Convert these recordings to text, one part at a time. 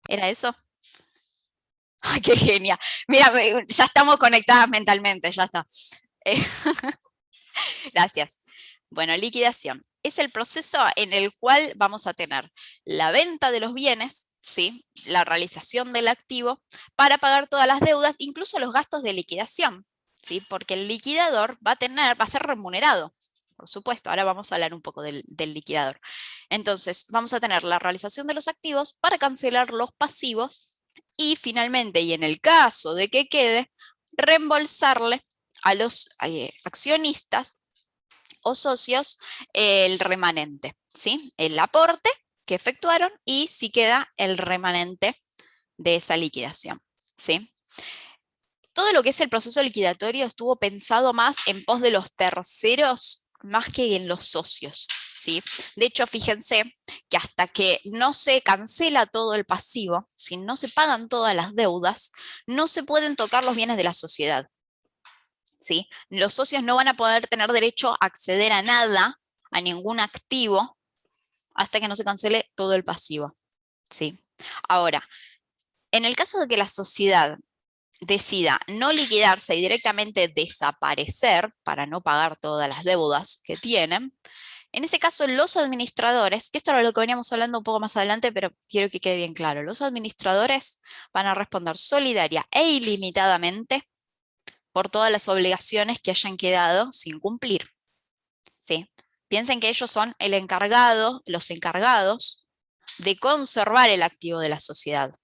¿Era eso? ¡Ay, qué genia! Mira, ya estamos conectadas mentalmente, ya está. Eh, Gracias. Bueno, liquidación. Es el proceso en el cual vamos a tener la venta de los bienes, ¿sí? La realización del activo para pagar todas las deudas, incluso los gastos de liquidación, ¿sí? Porque el liquidador va a ser remunerado, por supuesto. Ahora vamos a hablar un poco del liquidador. Entonces, vamos a tener la realización de los activos para cancelar los pasivos y finalmente, y en el caso de que quede, reembolsarle a los accionistas o socios el remanente, ¿sí? El aporte que efectuaron y si queda el remanente de esa liquidación, ¿sí? Todo lo que es el proceso liquidatorio estuvo pensado más en pos de los terceros más que en los socios, ¿sí? De hecho, fíjense que hasta que no se cancela todo el pasivo, si no se pagan todas las deudas, no se pueden tocar los bienes de la sociedad, ¿sí? Los socios no van a poder tener derecho a acceder a nada, a ningún activo, hasta que no se cancele todo el pasivo, ¿sí? Ahora, en el caso de que la sociedad decida no liquidarse y directamente desaparecer para no pagar todas las deudas que tienen, en ese caso los administradores, que esto era lo que veníamos hablando un poco más adelante, pero quiero que quede bien claro, los administradores van a responder solidaria e ilimitadamente por todas las obligaciones que hayan quedado sin cumplir, ¿sí? Piensen que ellos son el encargado, los encargados de conservar el activo de la sociedad.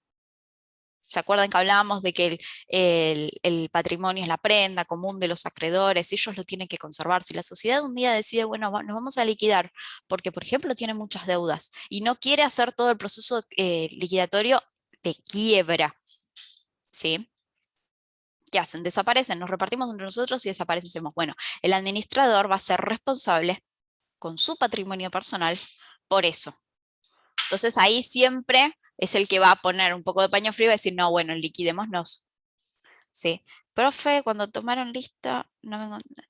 ¿Se acuerdan que hablábamos de que el patrimonio es la prenda común de los acreedores? Ellos lo tienen que conservar. Si la sociedad un día decide, bueno, nos vamos a liquidar, porque por ejemplo tiene muchas deudas y no quiere hacer todo el proceso liquidatorio de quiebra, ¿sí? ¿Qué hacen? Desaparecen, nos repartimos entre nosotros y desaparecemos. Bueno, el administrador va a ser responsable con su patrimonio personal por eso. Entonces ahí siempre es el que va a poner un poco de paño frío y va a decir, no, bueno, liquidémonos. Sí. Profe, cuando tomaron lista, no me encontré.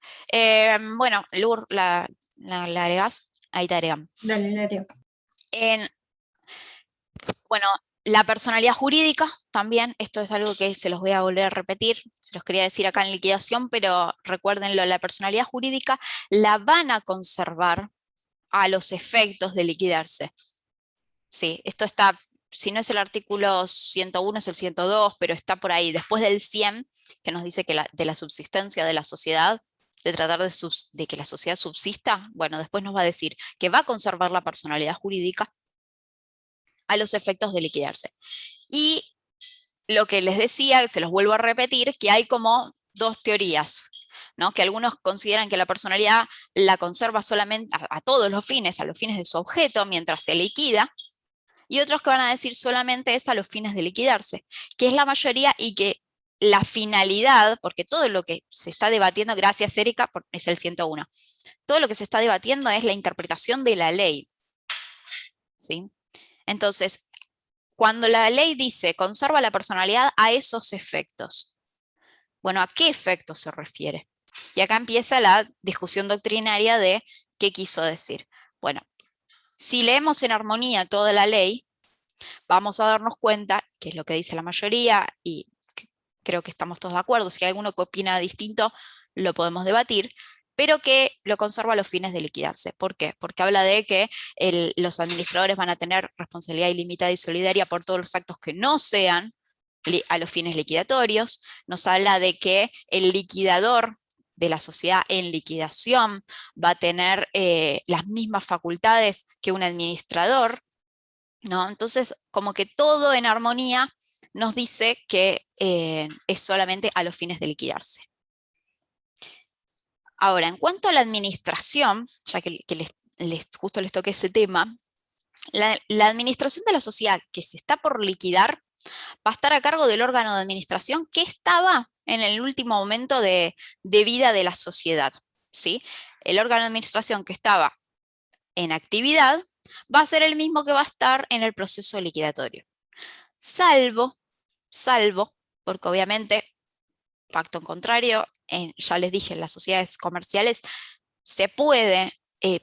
Bueno, Lur, la agregás, ahí te agregan. Dale, Lario. Bueno, la personalidad jurídica también, esto es algo que se los voy a volver a repetir, se los quería decir acá en liquidación, pero recuérdenlo, la personalidad jurídica la van a conservar a los efectos de liquidarse. Sí, esto está, si no es el artículo 101, es el 102, pero está por ahí, después del 100, que nos dice que de la subsistencia de la sociedad, de tratar de que la sociedad subsista, bueno, después nos va a decir que va a conservar la personalidad jurídica a los efectos de liquidarse. Y lo que les decía, se los vuelvo a repetir, que hay como dos teorías, ¿no? Que algunos consideran que la personalidad la conserva solamente a todos los fines, a los fines de su objeto, mientras se liquida, y otros que van a decir solamente es a los fines de liquidarse, que es la mayoría y que la finalidad, porque todo lo que se está debatiendo, gracias Erika, es el 101, todo lo que se está debatiendo es la interpretación de la ley, ¿sí? Entonces, cuando la ley dice conserva la personalidad a esos efectos, bueno, ¿a qué efectos se refiere? Y acá empieza la discusión doctrinaria de qué quiso decir. Bueno, si leemos en armonía toda la ley, vamos a darnos cuenta, que es lo que dice la mayoría, y creo que estamos todos de acuerdo, si hay alguno que opina distinto, lo podemos debatir, pero que lo conserva a los fines de liquidarse. ¿Por qué? Porque habla de que los administradores van a tener responsabilidad ilimitada y solidaria por todos los actos que no sean a los fines liquidatorios, nos habla de que el liquidador de la sociedad en liquidación va a tener las mismas facultades que un administrador, ¿no? Entonces, como que todo en armonía nos dice que es solamente a los fines de liquidarse. Ahora, en cuanto a la administración, ya que justo les toqué ese tema, la administración de la sociedad que se está por liquidar va a estar a cargo del órgano de administración que estaba en el último momento de vida de la sociedad, ¿sí? El órgano de administración que estaba en actividad va a ser el mismo que va a estar en el proceso liquidatorio. Salvo, porque obviamente, pacto en contrario, ya les dije, en las sociedades comerciales se puede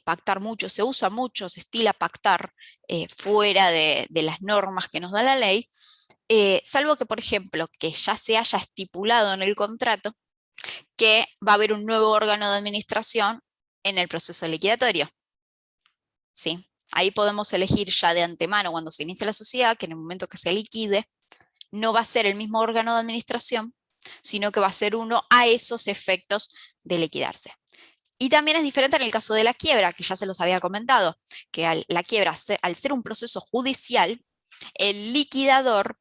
pactar mucho, se usa mucho, se estila pactar fuera de las normas que nos da la ley, salvo que, por ejemplo, que ya se haya estipulado en el contrato que va a haber un nuevo órgano de administración en el proceso liquidatorio. ¿Sí? Ahí podemos elegir ya de antemano, cuando se inicia la sociedad, que en el momento que se liquide, no va a ser el mismo órgano de administración, sino que va a ser uno a esos efectos de liquidarse. Y también es diferente en el caso de la quiebra, que ya se los había comentado, que la quiebra, al ser un proceso judicial, el liquidador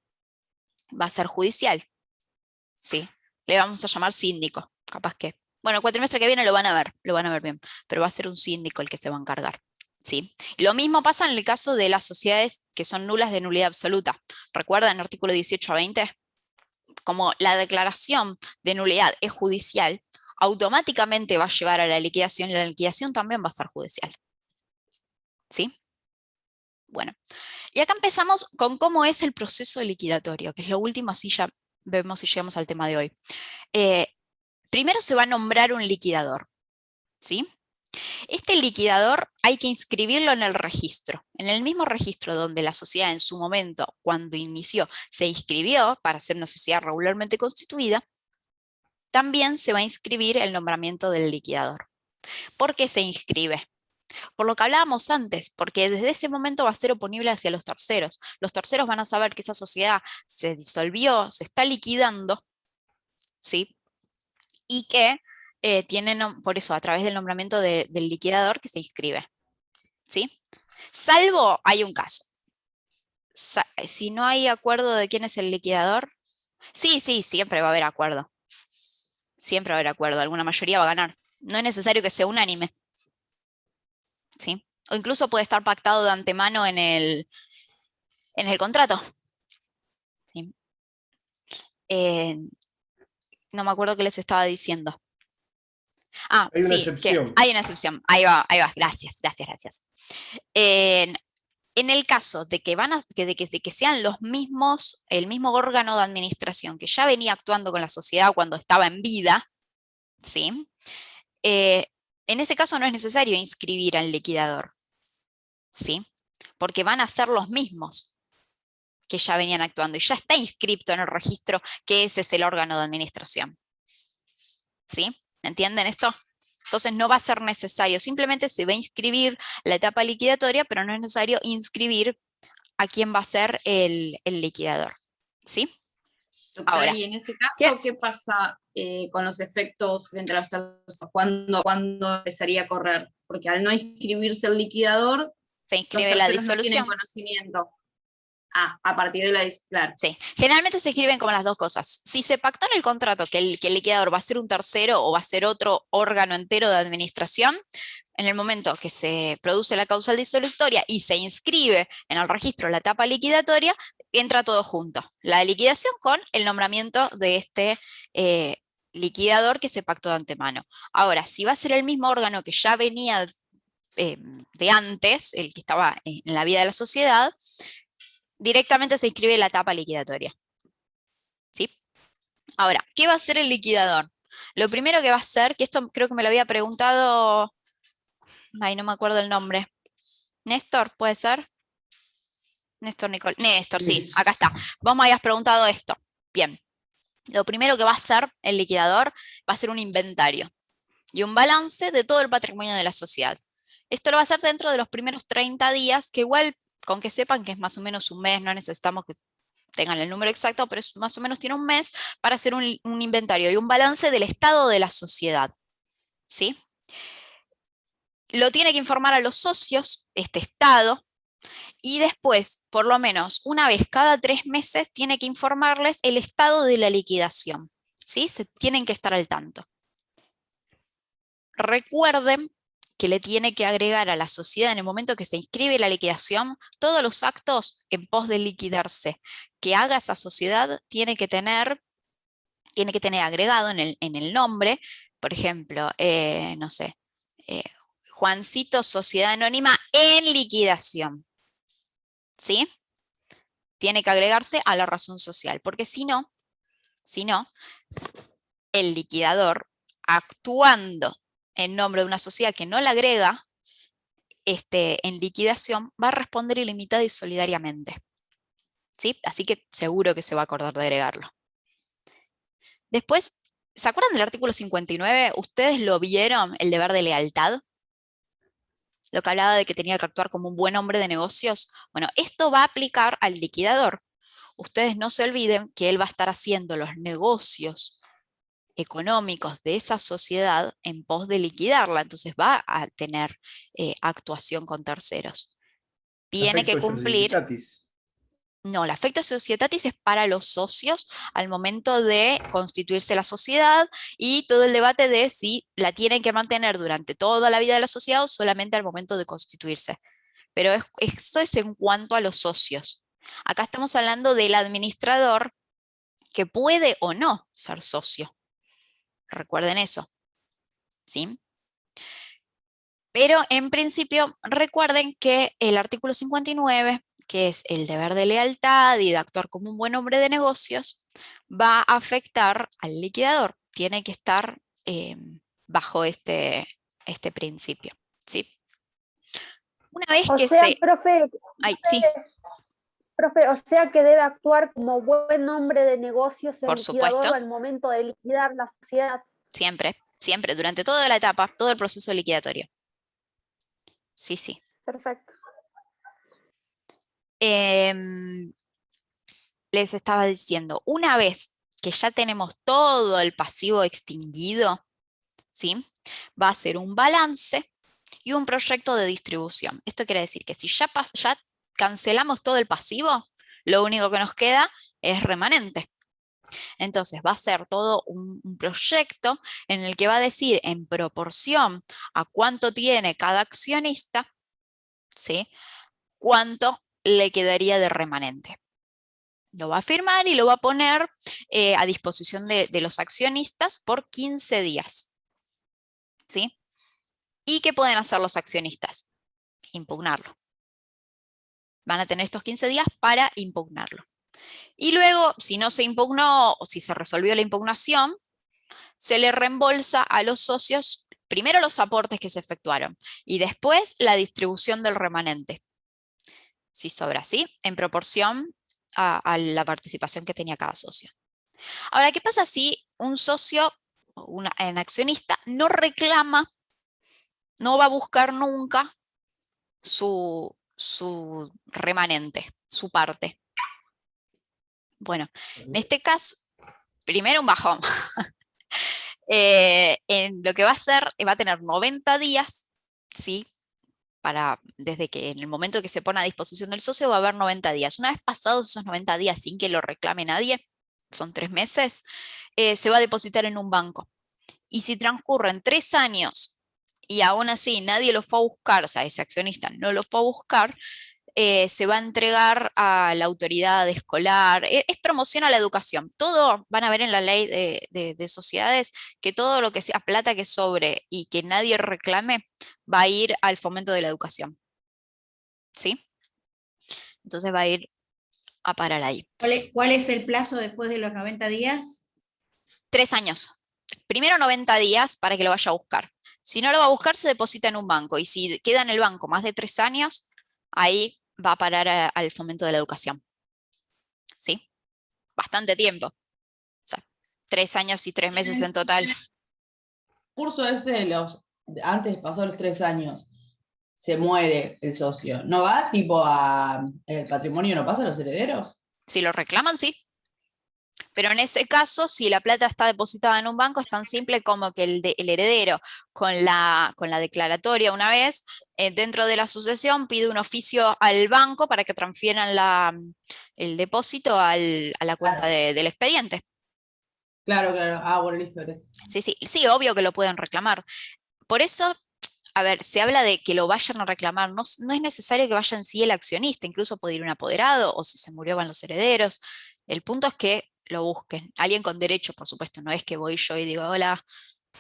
va a ser judicial. ¿Sí? Le vamos a llamar síndico, capaz que. Bueno, el cuatrimestre que viene lo van a ver bien, pero va a ser un síndico el que se va a encargar. ¿Sí? Lo mismo pasa en el caso de las sociedades que son nulas de nulidad absoluta. ¿Recuerdan el artículo 18 a 20? Como la declaración de nulidad es judicial, automáticamente va a llevar a la liquidación y la liquidación también va a ser judicial. ¿Sí? Bueno, y acá empezamos con cómo es el proceso liquidatorio, que es lo último, así ya vemos si llegamos al tema de hoy. Primero se va a nombrar un liquidador, ¿sí? Este liquidador hay que inscribirlo en el registro, en el mismo registro donde la sociedad en su momento, cuando inició, se inscribió para ser una sociedad regularmente constituida, también se va a inscribir el nombramiento del liquidador. ¿Por qué se inscribe? Por lo que hablábamos antes, porque desde ese momento va a ser oponible hacia los terceros. Los terceros van a saber que esa sociedad se disolvió, se está liquidando, ¿sí? Y que tienen, por eso, a través del nombramiento del liquidador que se inscribe, ¿sí? Salvo hay un caso. Si no hay acuerdo de quién es el liquidador, sí, siempre va a haber acuerdo. Siempre va a haber acuerdo, alguna mayoría va a ganar. No es necesario que sea unánime, ¿sí? O incluso puede estar pactado de antemano en el contrato. ¿Sí? No me acuerdo qué les estaba diciendo. Ah, Hay una sí, que excepción. hay una excepción. Ahí va. Gracias. En el caso de que, de que sean los mismos, el mismo órgano de administración que ya venía actuando con la sociedad cuando estaba en vida, ¿sí? En ese caso no es necesario inscribir al liquidador, ¿sí? Porque van a ser los mismos que ya venían actuando y ya está inscrito en el registro que ese es el órgano de administración. ¿Sí? ¿Entienden esto? Entonces no va a ser necesario, simplemente se va a inscribir la etapa liquidatoria, pero no es necesario inscribir a quién va a ser el liquidador. ¿Sí? Doctora, Ahora, y en ese caso, ¿qué pasa con los efectos frente a los terceros? ¿Cuándo empezaría a correr? Porque al no inscribirse el liquidador, se los inscribe la terceros no tienen disolución. conocimiento. A partir de la disolución. Sí, generalmente se escriben como las dos cosas. Si se pactó en el contrato que el liquidador va a ser un tercero o va a ser otro órgano entero de administración, en el momento que se produce la causal disolutoria y se inscribe en el registro la etapa liquidatoria, entra todo junto. La liquidación con el nombramiento de este liquidador que se pactó de antemano. Ahora, si va a ser el mismo órgano que ya venía de antes, el que estaba en la vida de la sociedad, directamente se inscribe la etapa liquidatoria. ¿Sí? Ahora, ¿qué va a hacer el liquidador? Lo primero que va a hacer, que esto creo que me lo había preguntado, ay, no me acuerdo el nombre. Néstor, ¿puede ser? Néstor, sí, acá está. Vos me habías preguntado esto. Bien. Lo primero que va a hacer el liquidador va a ser un inventario y un balance de todo el patrimonio de la sociedad. Esto lo va a hacer dentro de los primeros 30 días, que igual, con que sepan que es más o menos un mes, no necesitamos que tengan el número exacto, pero más o menos tiene un mes para hacer un inventario y un balance del estado de la sociedad. ¿Sí? Lo tiene que informar a los socios, este estado, y después, por lo menos una vez cada 3 meses, tiene que informarles el estado de la liquidación. ¿Sí? Se tienen que estar al tanto. Recuerden que le tiene que agregar a la sociedad en el momento que se inscribe la liquidación todos los actos en pos de liquidarse que haga esa sociedad. Tiene que tener agregado en el nombre, por ejemplo, no sé, Juancito Sociedad Anónima en liquidación. ¿Sí? Tiene que agregarse a la razón social, porque si no, el liquidador, actuando en nombre de una sociedad que no la agrega, en liquidación va a responder ilimitada y solidariamente. ¿Sí? Así que seguro que se va a acordar de agregarlo. Después, ¿se acuerdan del artículo 59? ¿Ustedes lo vieron, el deber de lealtad? Lo que hablaba de que tenía que actuar como un buen hombre de negocios. Bueno, esto va a aplicar al liquidador. Ustedes no se olviden que él va a estar haciendo los negocios económicos de esa sociedad en pos de liquidarla, entonces va a tener actuación con terceros. Tiene que Affectio cumplir. societatis. No, el affectio societatis es para los socios al momento de constituirse la sociedad y todo el debate de si la tienen que mantener durante toda la vida de la sociedad o solamente al momento de constituirse. Pero esto es en cuanto a los socios. Acá estamos hablando del administrador que puede o no ser socio. Recuerden eso. ¿Sí? Pero en principio recuerden que el artículo 59, que es el deber de lealtad y de actuar como un buen hombre de negocios, va a afectar al liquidador. Tiene que estar bajo este principio. ¿Sí? Una vez O que sea, se... Ay, sí, profe, o sea que debe actuar como buen hombre de negocios el por liquidador supuesto, al momento de liquidar la sociedad. siempre, siempre, durante toda la etapa, todo el proceso liquidatorio. Sí, sí. Perfecto. Les estaba diciendo, una vez que ya tenemos todo el pasivo extinguido, ¿sí? Va a ser un balance y un proyecto de distribución. Esto quiere decir que si ya cancelamos todo el pasivo, lo único que nos queda es remanente. Entonces va a ser todo un proyecto en el que va a decir en proporción a cuánto tiene cada accionista, ¿sí? Cuánto le quedaría de remanente. Lo va a firmar y lo va a poner a disposición de los accionistas por 15 días. ¿Sí? ¿Y qué pueden hacer los accionistas? Impugnarlo. Van a tener estos 15 días para impugnarlo. Y luego, si no se impugnó o si se resolvió la impugnación, se le reembolsa a los socios primero los aportes que se efectuaron y después la distribución del remanente. Si sobra, ¿sí? En proporción a la participación que tenía cada socio. Ahora, ¿qué pasa si un socio, un accionista, no reclama, no va a buscar nunca su remanente, su parte? Bueno, en este caso, primero un bajón. En lo que va a hacer, va a tener 90 días, ¿sí? Desde que en el momento que se pone a disposición del socio va a haber 90 días. Una vez pasados esos 90 días sin que lo reclame nadie, son 3 meses, se va a depositar en un banco. Y si transcurren 3 años y aún así nadie lo fue a buscar, o sea, ese accionista no lo fue a buscar, se va a entregar a la autoridad escolar, es promoción a la educación. Todo, van a ver en la ley de sociedades, que todo lo que sea plata que sobre y que nadie reclame, va a ir al fomento de la educación. ¿Sí? Entonces va a ir a parar ahí. ¿Cuál es el plazo después de los 90 días? 3 años. Primero 90 días para que lo vaya a buscar. Si no lo va a buscar, se deposita en un banco. Y si queda en el banco más de 3 años, ahí va a parar al fomento de la educación. ¿Sí? Bastante tiempo. O sea, 3 años y 3 meses en total. El curso ese antes de pasar los 3 años, se muere el socio. ¿No va tipo el patrimonio no pasa a los herederos? Si lo reclaman, sí. Pero en ese caso, si la plata está depositada en un banco, es tan simple como que el heredero con la declaratoria una vez, dentro de la sucesión, pide un oficio al banco para que transfieran el depósito a la cuenta del expediente. Claro, claro. Ah, bueno, listo, gracias. Sí, obvio que lo pueden reclamar. Por eso, a ver, se habla de que lo vayan a reclamar. No es necesario que vaya en sí el accionista, incluso puede ir un apoderado o si se murió van los herederos. El punto es que lo busquen. Alguien con derecho, por supuesto, no es que voy yo y digo, hola,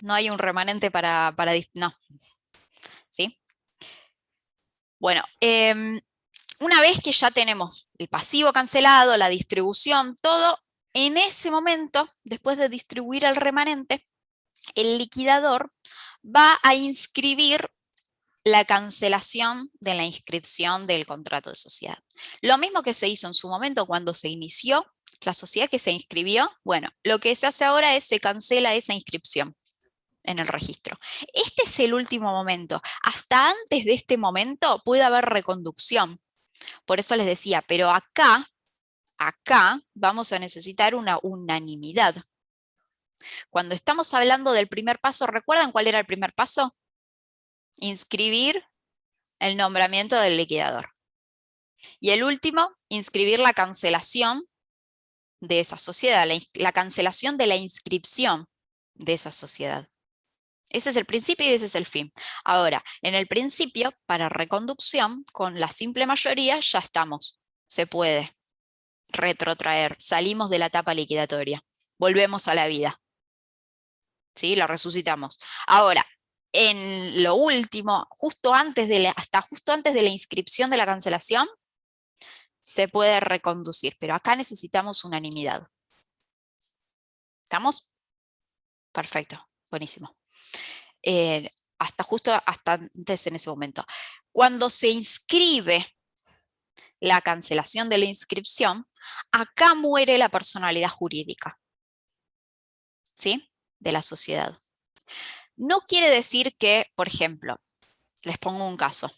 no hay un remanente no. ¿Sí? Bueno, una vez que ya tenemos el pasivo cancelado, la distribución, todo, en ese momento, después de distribuir el remanente, el liquidador va a inscribir la cancelación de la inscripción del contrato de sociedad. Lo mismo que se hizo en su momento cuando se inició la sociedad, que se inscribió. Bueno, lo que se hace ahora es se cancela esa inscripción en el registro. Este es el último momento. Hasta antes de este momento puede haber reconducción. Por eso les decía, pero acá vamos a necesitar una unanimidad. Cuando estamos hablando del primer paso, ¿recuerdan cuál era el primer paso? Inscribir el nombramiento del liquidador. Y el último, inscribir la cancelación de esa sociedad, la cancelación de la inscripción de esa sociedad. Ese es el principio y ese es el fin. Ahora, en el principio, para reconducción, con la simple mayoría ya estamos. Se puede retrotraer, salimos de la etapa liquidatoria, volvemos a la vida. ¿Sí? La resucitamos. Ahora, en lo último, hasta justo antes de la inscripción de la cancelación, se puede reconducir, pero acá necesitamos unanimidad. ¿Estamos? Perfecto, buenísimo. Hasta antes en ese momento. Cuando se inscribe la cancelación de la inscripción, acá muere la personalidad jurídica, ¿sí? De la sociedad. No quiere decir que, por ejemplo, les pongo un caso.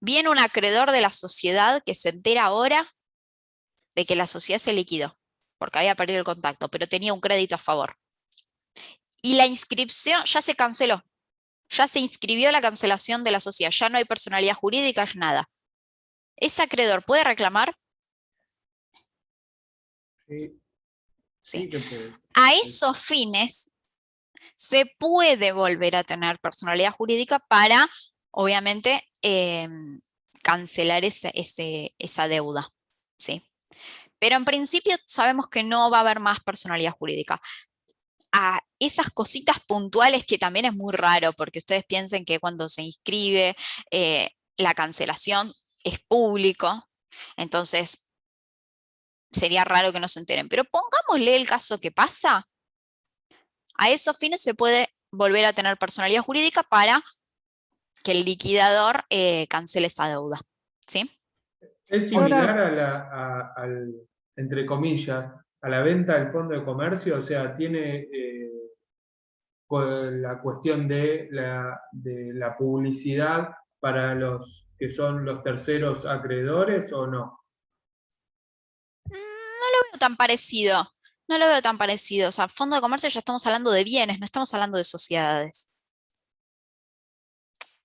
Viene un acreedor de la sociedad que se entera ahora de que la sociedad se liquidó, porque había perdido el contacto, pero tenía un crédito a favor. Y la inscripción ya se canceló. Ya se inscribió la cancelación de la sociedad. Ya no hay personalidad jurídica, nada. ¿Ese acreedor puede reclamar? Sí, Sí. sí que puede. A esos fines se puede volver a tener personalidad jurídica para, obviamente, cancelar esa deuda, ¿sí? Pero en principio sabemos que no va a haber más personalidad jurídica. A esas cositas puntuales que también es muy raro, porque ustedes piensen que cuando se inscribe la cancelación es público, entonces sería raro que no se enteren. Pero pongámosle el caso que pasa. A esos fines se puede volver a tener personalidad jurídica para que el liquidador cancele esa deuda, ¿sí? Es similar entre comillas, a la venta del fondo de comercio, o sea, tiene la cuestión de la publicidad para los que son los terceros acreedores, ¿o no? No lo veo tan parecido. No lo veo tan parecido. O sea, fondo de comercio ya estamos hablando de bienes, no estamos hablando de sociedades.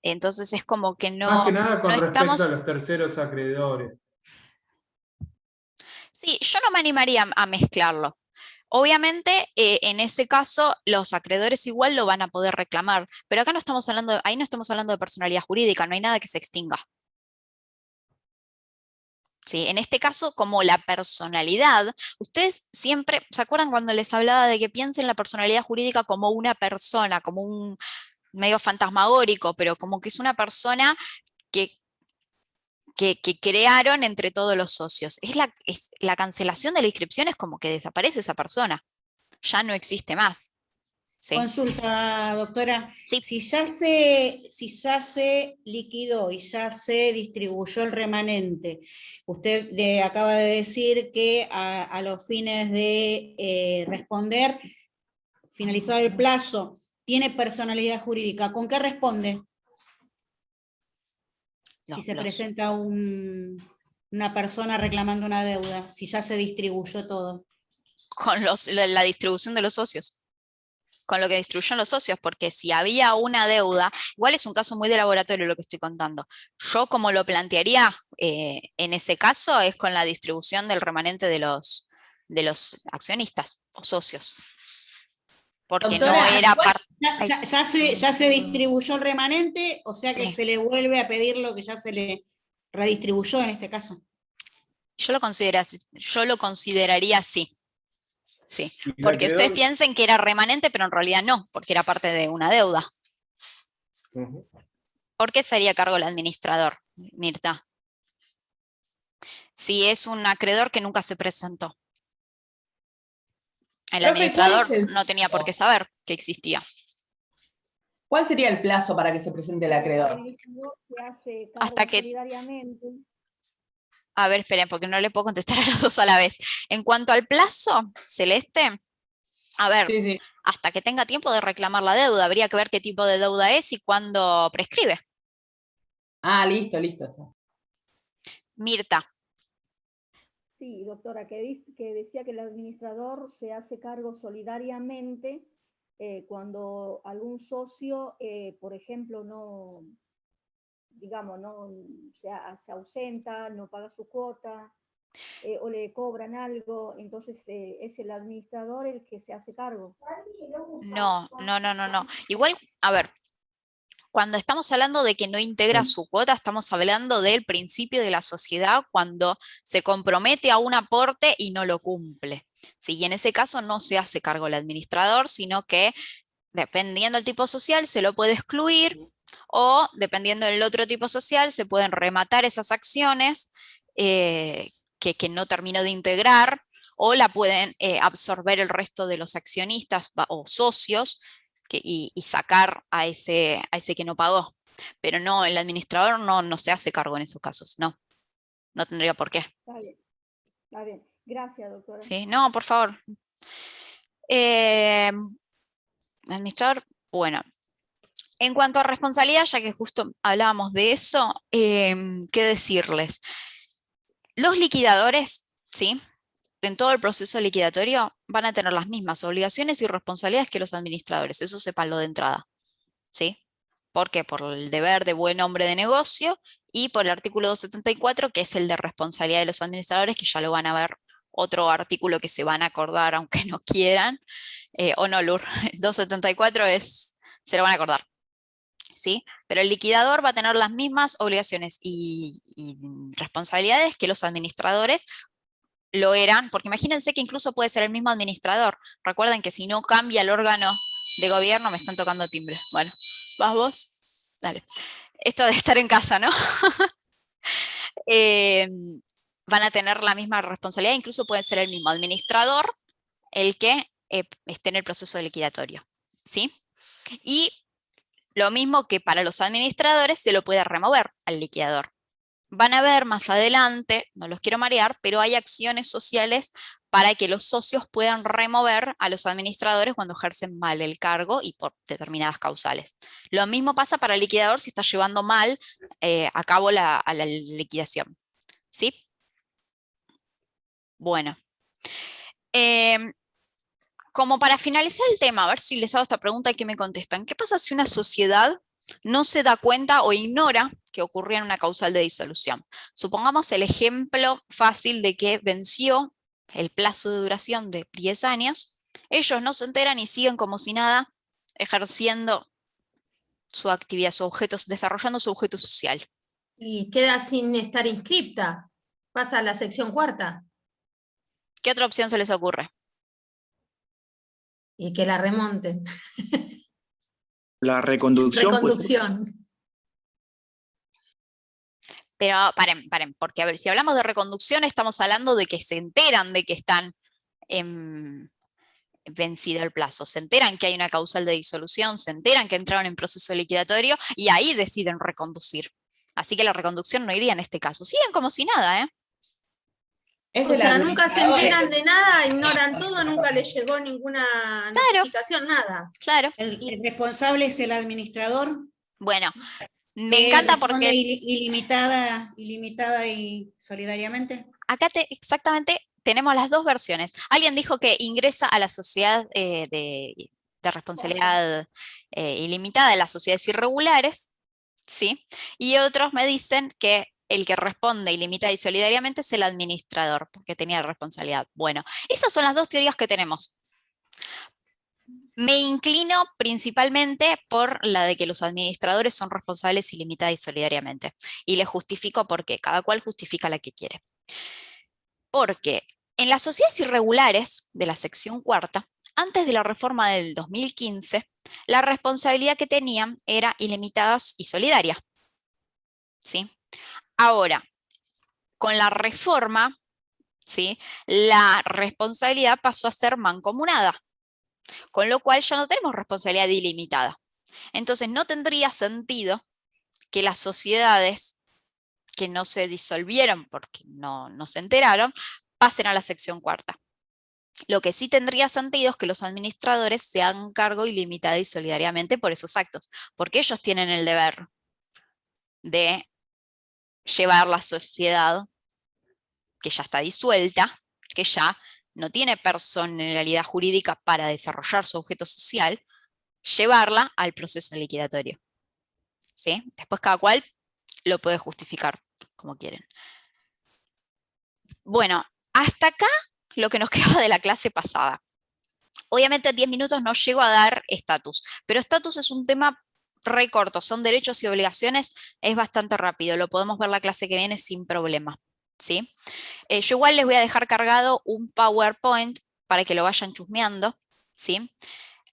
Entonces es como que Más que nada con no respecto a estamos... los terceros acreedores. Sí, yo no me animaría a mezclarlo. Obviamente, en ese caso, los acreedores igual lo van a poder reclamar, pero acá no estamos hablando, ahí no estamos hablando de personalidad jurídica, no hay nada que se extinga. ¿Sí? En este caso, como la personalidad, ustedes siempre, ¿se acuerdan cuando les hablaba de que piensen la personalidad jurídica como una persona, como un medio fantasmagórico, pero como que es una persona que crearon entre todos los socios? Es la cancelación de la inscripción, es como que desaparece esa persona, ya no existe más. ¿Sí? Consulta, doctora. Sí. Si ya se liquidó y ya se distribuyó el remanente, usted acaba de decir que a los fines de responder, finalizado el plazo, tiene personalidad jurídica. ¿Con qué responde? Si se presenta una persona reclamando una deuda, si ya se distribuyó todo. Con la distribución de los socios. Con lo que distribuyeron los socios, porque si había una deuda, igual es un caso muy de laboratorio lo que estoy contando. Yo como lo plantearía en ese caso es con la distribución del remanente de los accionistas o socios. Porque Doctora, no era parte... Ya se distribuyó el remanente, o sea que Sí. se le vuelve a pedir lo que ya se le redistribuyó en este caso. Yo lo consideraría así. Sí, Y el porque ustedes acreedor- piensen que era remanente, pero en realidad no, porque era parte de una deuda. Ujú. ¿Por qué sería cargo el administrador, Mirta? Si es un acreedor que nunca se presentó. El Profe, ¿cuál administrador es el no tenía por qué saber que existía. ¿Cuál sería el plazo para que se presente el acreedor? El liquidador se hace Hasta cargo que- solidariamente. A ver, esperen, porque no le puedo contestar a los dos a la vez. En cuanto al plazo, Celeste, a ver, Sí, sí. hasta que tenga tiempo de reclamar la deuda, habría que ver qué tipo de deuda es y cuándo prescribe. Ah, listo, listo. Está. Mirta, Sí, doctora, que decía que el administrador se hace cargo solidariamente cuando algún socio, por ejemplo, no, digamos, no se ausenta, no paga su cuota, o le cobran algo, entonces es el administrador el que se hace cargo. no. Igual, a ver, cuando estamos hablando de que no integra su cuota, estamos hablando del principio de la sociedad cuando se compromete a un aporte y no lo cumple. ¿Sí? Y en ese caso no se hace cargo el administrador, sino que dependiendo del tipo social se lo puede excluir o dependiendo del otro tipo social se pueden rematar esas acciones que no terminó de integrar o la pueden absorber el resto de los accionistas o socios y sacar a ese que no pagó. Pero no, el administrador no se hace cargo en esos casos, no tendría por qué. Está bien, está bien. Gracias, doctora. ¿Sí? No, por favor. Administrador, bueno. En cuanto a responsabilidad, ya que justo hablábamos de eso, ¿qué decirles? Los liquidadores, ¿sí? En todo el proceso liquidatorio van a tener las mismas obligaciones y responsabilidades que los administradores, eso sépanlo de entrada, ¿sí? ¿Por qué? Por el deber de buen hombre de negocio y por el artículo 274, que es el de responsabilidad de los administradores, que ya lo van a ver, otro artículo que se van a acordar aunque no quieran, o no, Lur, el 274 se lo van a acordar. ¿Sí? Pero el liquidador va a tener las mismas obligaciones y responsabilidades que los administradores lo eran, porque imagínense que incluso puede ser el mismo administrador. Recuerden que si no cambia el órgano de gobierno, me están tocando timbre. Bueno, ¿vas vos? Dale. Esto de estar en casa, ¿no? Van a tener la misma responsabilidad, incluso puede ser el mismo administrador el que esté en el proceso liquidatorio, ¿sí? Y lo mismo que para los administradores se lo puede remover al liquidador. Van a ver más adelante, no los quiero marear, pero hay acciones sociales para que los socios puedan remover a los administradores cuando ejercen mal el cargo y por determinadas causales. Lo mismo pasa para el liquidador si está llevando mal a cabo a la liquidación. ¿Sí? Bueno. Como para finalizar el tema, a ver si les hago esta pregunta y que me contestan. ¿Qué pasa si una sociedad no se da cuenta o ignora que ocurría en una causal de disolución? Supongamos el ejemplo fácil de que venció el plazo de duración de 10 años, ellos no se enteran y siguen como si nada ejerciendo su actividad, desarrollando su objeto social. Y queda sin estar inscripta. Pasa a la sección cuarta ¿Qué otra opción se les ocurre? y que la remonten. La reconducción. Reconducción. Pero paren, porque a ver, si hablamos de reconducción estamos hablando de que se enteran de que están vencido el plazo, se enteran que hay una causal de disolución, se enteran que entraron en proceso liquidatorio y ahí deciden reconducir. Así que la reconducción no iría en este caso. Siguen como si nada, ¿eh? Es O el sea, nunca se administrador enteran el que- de nada, ignoran todo, nunca les llegó ninguna notificación, nada. Claro. El responsable es el administrador. Bueno, me que encanta responde porque ilimitada y solidariamente. acá exactamente tenemos las dos versiones. Alguien dijo que ingresa a la sociedad de responsabilidad ilimitada, de las sociedades irregulares, ¿sí? Y otros me dicen que el que responde ilimitada y solidariamente es el administrador, porque tenía responsabilidad. Bueno, esas son las dos teorías que tenemos. Me inclino principalmente por la de que los administradores son responsables ilimitada y solidariamente. Y les justifico por qué. Cada cual justifica la que quiere. Porque en las sociedades irregulares de la sección cuarta, antes de la reforma del 2015, la responsabilidad que tenían era ilimitada y solidaria. ¿Sí? Ahora, con la reforma, ¿sí?, la responsabilidad pasó a ser mancomunada, con lo cual ya no tenemos responsabilidad ilimitada, Entonces no tendría sentido que las sociedades que no se disolvieron porque no se enteraron, pasen a la sección cuarta. Lo que sí tendría sentido es que los administradores se hagan cargo ilimitada y solidariamente por esos actos, porque ellos tienen el deber de llevar la sociedad que ya está disuelta, que ya no tiene personalidad jurídica para desarrollar su objeto social, llevarla al proceso liquidatorio. ¿Sí? Después cada cual lo puede justificar como quieren. Bueno, hasta acá lo que nos queda de la clase pasada. Obviamente en 10 minutos no llego a dar estatus, pero estatus es un tema re corto, son derechos y obligaciones, es bastante rápido, lo podemos ver la clase que viene sin problema, ¿sí? Yo igual les voy a dejar cargado un PowerPoint para que lo vayan chusmeando, ¿sí?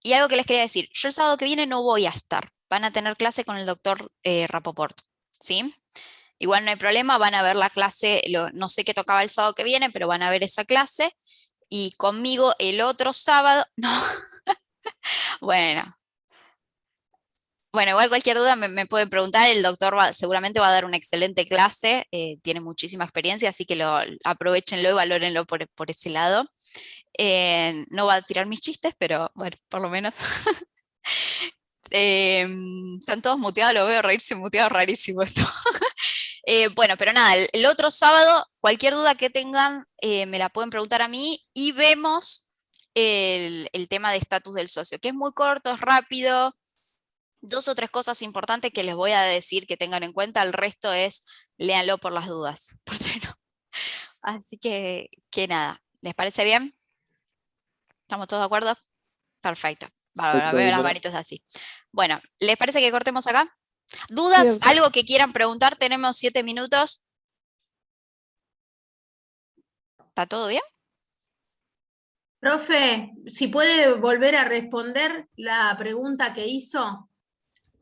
Y algo que les quería decir, yo el sábado que viene no voy a estar, van a tener clase con el doctor Rapoport, ¿sí? Igual no hay problema, van a ver la clase, no sé qué tocaba el sábado que viene, pero van a ver esa clase. Y conmigo el otro sábado, no, bueno, igual cualquier duda me pueden preguntar, el doctor seguramente va a dar una excelente clase, tiene muchísima experiencia, así que aprovechenlo y valórenlo por ese lado. No va a tirar mis chistes, pero bueno, por lo menos. Están todos muteados, lo veo reírse muteado, rarísimo esto. Bueno, pero nada, el otro sábado, cualquier duda que tengan, me la pueden preguntar a mí y vemos el tema de estatus del socio, que es muy corto, es rápido, 2 o 3 cosas importantes que les voy a decir que tengan en cuenta, el resto es, léanlo por las dudas, por si no. Así que nada, ¿les parece bien? ¿Estamos todos de acuerdo? Perfecto, veo las manitos así. Bueno, ¿les parece que cortemos acá? ¿Dudas? Sí, ¿Algo que quieran preguntar? Tenemos 7 minutos. ¿Está todo bien? Profe, si puede volver a responder la pregunta que hizo.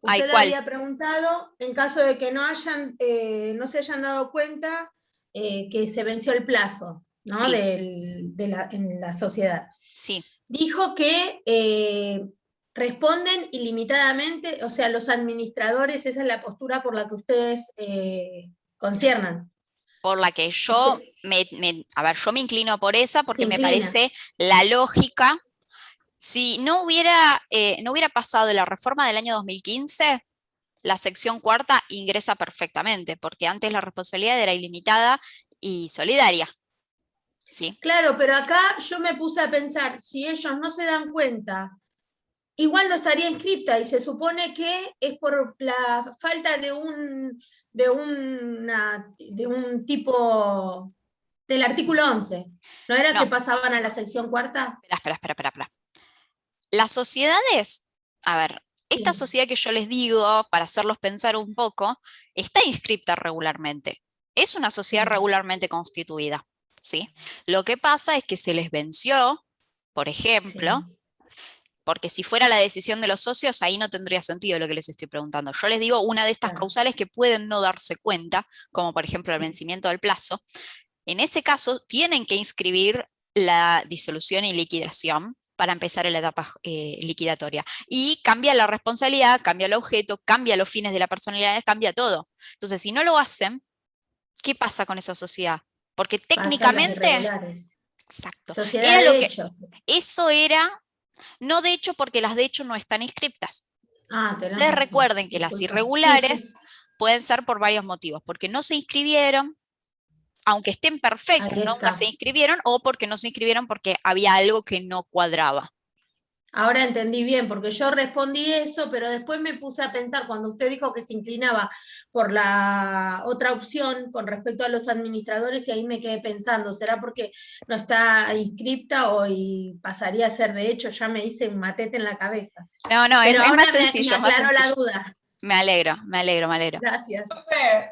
Ay, Usted ¿cuál? había preguntado, en caso de que no se hayan dado cuenta que se venció el plazo, ¿no? Sí. En la sociedad. Sí. Dijo que responden ilimitadamente, o sea, los administradores, esa es la postura por la que ustedes conciernan. Por la que yo, yo me inclino por esa porque me inclina. parece la lógica. Si no hubiera pasado la reforma del año 2015, la sección cuarta ingresa perfectamente, porque antes la responsabilidad era ilimitada y solidaria. ¿Sí? Claro, pero acá yo me puse a pensar, si ellos no se dan cuenta, igual no estaría inscripta y se supone que es por la falta de un tipo del artículo 11. ¿No era No. que pasaban a la sección cuarta? Espera. Las sociedades, a ver, esta Sí. sociedad que yo les digo, para hacerlos pensar un poco, está inscripta regularmente. Es una sociedad regularmente constituida, ¿sí? Lo que pasa es que se les venció, por ejemplo, porque si fuera la decisión de los socios, ahí no tendría sentido lo que les estoy preguntando. Yo les digo una de estas causales que pueden no darse cuenta, como por ejemplo el vencimiento del plazo. En ese caso, tienen que inscribir la disolución y liquidación para empezar en la etapa liquidatoria. Y cambia la responsabilidad, cambia el objeto, cambia los fines de la personalidad, cambia todo. Entonces, si no lo hacen, ¿qué pasa con esa sociedad? Porque técnicamente... Exacto. Sociedad de hechos. Eso era... No de hecho, porque las de hecho no están inscriptas. Ustedes recuerden que las irregulares pueden ser por varios motivos, porque no se inscribieron, aunque estén perfectas, nunca se inscribieron, o porque no se inscribieron porque había algo que no cuadraba. Ahora entendí bien, porque yo respondí eso, pero después me puse a pensar, cuando usted dijo que se inclinaba por la otra opción con respecto a los administradores, y ahí me quedé pensando, ¿será porque no está inscripta o pasaría a ser de hecho? Ya me hice un matete en la cabeza. No, pero es ahora más sencillo. me aclaró la duda. Me alegro. Gracias.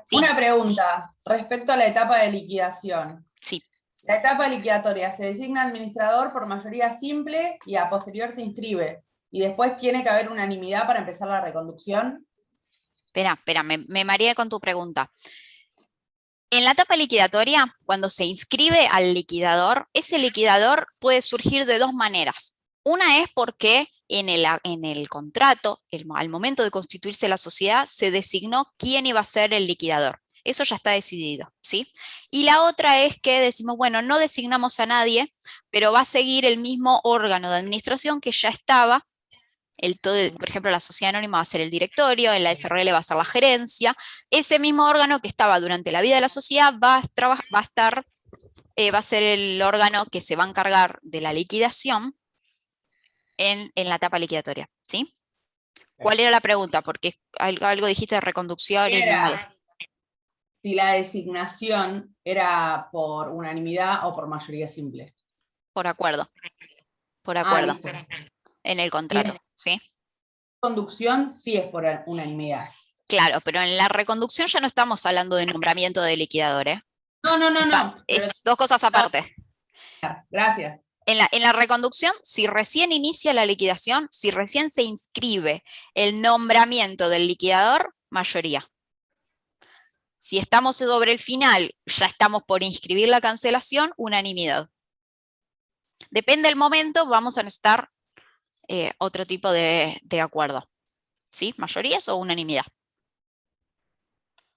Sí. Una pregunta respecto a la etapa de liquidación. Sí. La etapa liquidatoria se designa administrador por mayoría simple y a posterior se inscribe. Y después tiene que haber unanimidad para empezar la reconducción. Espera, me mareé con tu pregunta. En la etapa liquidatoria, cuando se inscribe al liquidador, ese liquidador puede surgir de 2 maneras. Una es porque en el contrato, al momento de constituirse la sociedad, se designó quién iba a ser el liquidador. Eso ya está decidido, ¿sí? Y la otra es que decimos, bueno, no designamos a nadie, pero va a seguir el mismo órgano de administración que ya estaba. Por ejemplo, la sociedad anónima va a ser el directorio, en la SRL va a ser la gerencia. Ese mismo órgano que estaba durante la vida de la sociedad va a ser el órgano que se va a encargar de la liquidación en la etapa liquidatoria, ¿sí? ¿Cuál era la pregunta? Porque algo dijiste de reconducción y no. Si la designación era por unanimidad o por mayoría simple. Por acuerdo. Por acuerdo. Listo. En el contrato, ¿sí? Conducción sí es por unanimidad. Claro, pero en la reconducción ya no estamos hablando de nombramiento de liquidador, ¿eh? No. Es dos cosas aparte. Gracias. En la reconducción, si recién inicia la liquidación, si recién se inscribe el nombramiento del liquidador, mayoría. Si estamos sobre el final, ya estamos por inscribir la cancelación, unanimidad. Depende del momento, vamos a necesitar otro tipo de acuerdo. ¿Sí? ¿Mayorías o unanimidad?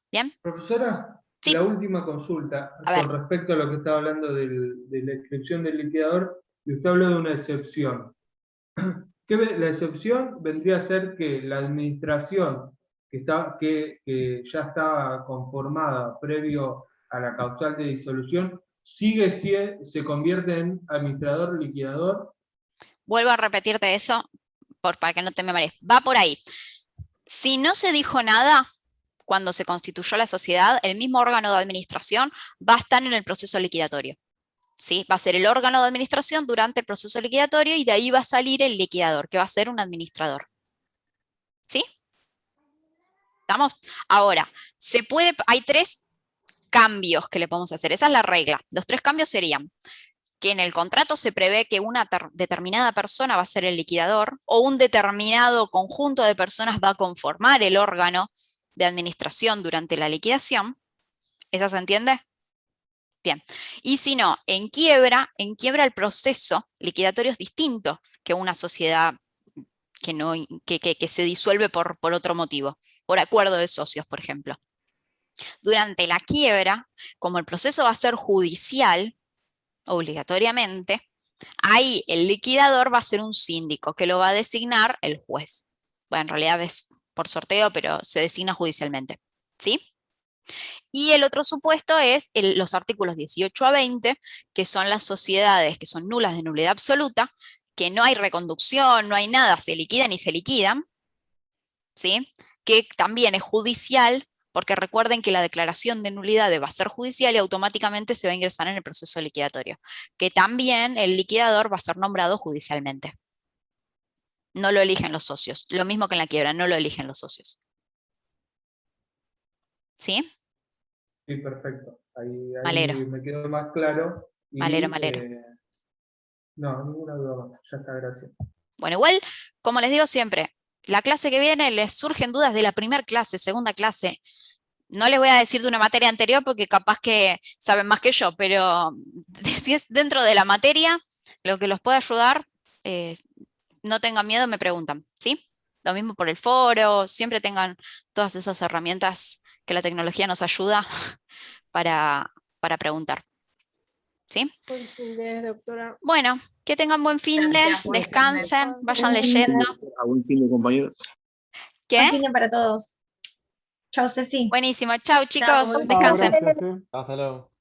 ¿Bien? Profesora, Sí. la última consulta A ver. con respecto a lo que estaba hablando de la inscripción del liquidador, y usted habló de una excepción. La excepción vendría a ser que la administración que ya está conformada previo a la causal de disolución, se convierte en administrador liquidador. Vuelvo a repetirte eso para que no te me marees. Va por ahí. Si no se dijo nada cuando se constituyó la sociedad, el mismo órgano de administración va a estar en el proceso liquidatorio. ¿Sí? Va a ser el órgano de administración durante el proceso liquidatorio y de ahí va a salir el liquidador, que va a ser un administrador. ¿Sí? ¿Estamos? Ahora, hay 3 cambios que le podemos hacer. Esa es la regla. Los 3 cambios serían que en el contrato se prevé que una determinada persona va a ser el liquidador o un determinado conjunto de personas va a conformar el órgano de administración durante la liquidación. ¿Esa se entiende? Bien. Y si no, en quiebra el proceso liquidatorio es distinto que una sociedad que se disuelve por otro motivo, por acuerdo de socios, por ejemplo. Durante la quiebra, como el proceso va a ser judicial, obligatoriamente, ahí el liquidador va a ser un síndico que lo va a designar el juez. Bueno, en realidad es por sorteo, pero se designa judicialmente. ¿Sí? Y el otro supuesto es los artículos 18 a 20, que son las sociedades que son nulas de nulidad absoluta, que no hay reconducción, no hay nada, se liquidan y se liquidan, ¿sí? Que también es judicial, porque recuerden que la declaración de nulidad va a ser judicial y automáticamente se va a ingresar en el proceso liquidatorio, que también el liquidador va a ser nombrado judicialmente. No lo eligen los socios, lo mismo que en la quiebra, no lo eligen los socios. ¿Sí? Sí, perfecto. Ahí Me me quedó más claro. Y, me alegro. No, ninguna duda más. Ya está, gracias. Bueno, igual, como les digo siempre, la clase que viene les surgen dudas de la primera clase, segunda clase. No les voy a decir de una materia anterior porque capaz que saben más que yo, pero si es dentro de la materia, lo que los puede ayudar, no tengan miedo, me preguntan, ¿sí? Lo mismo por el foro, siempre tengan todas esas herramientas que la tecnología nos ayuda para preguntar. ¿Sí? Buen fin de, doctora. Bueno, que tengan buen fin de, descansen, vayan leyendo. Buen fin de, compañeros. ¿Qué? Buen fin de para todos. Chao, Ceci. Buenísimo, chao chicos, Chao, descansen. Gracias, ¿eh? Hasta luego.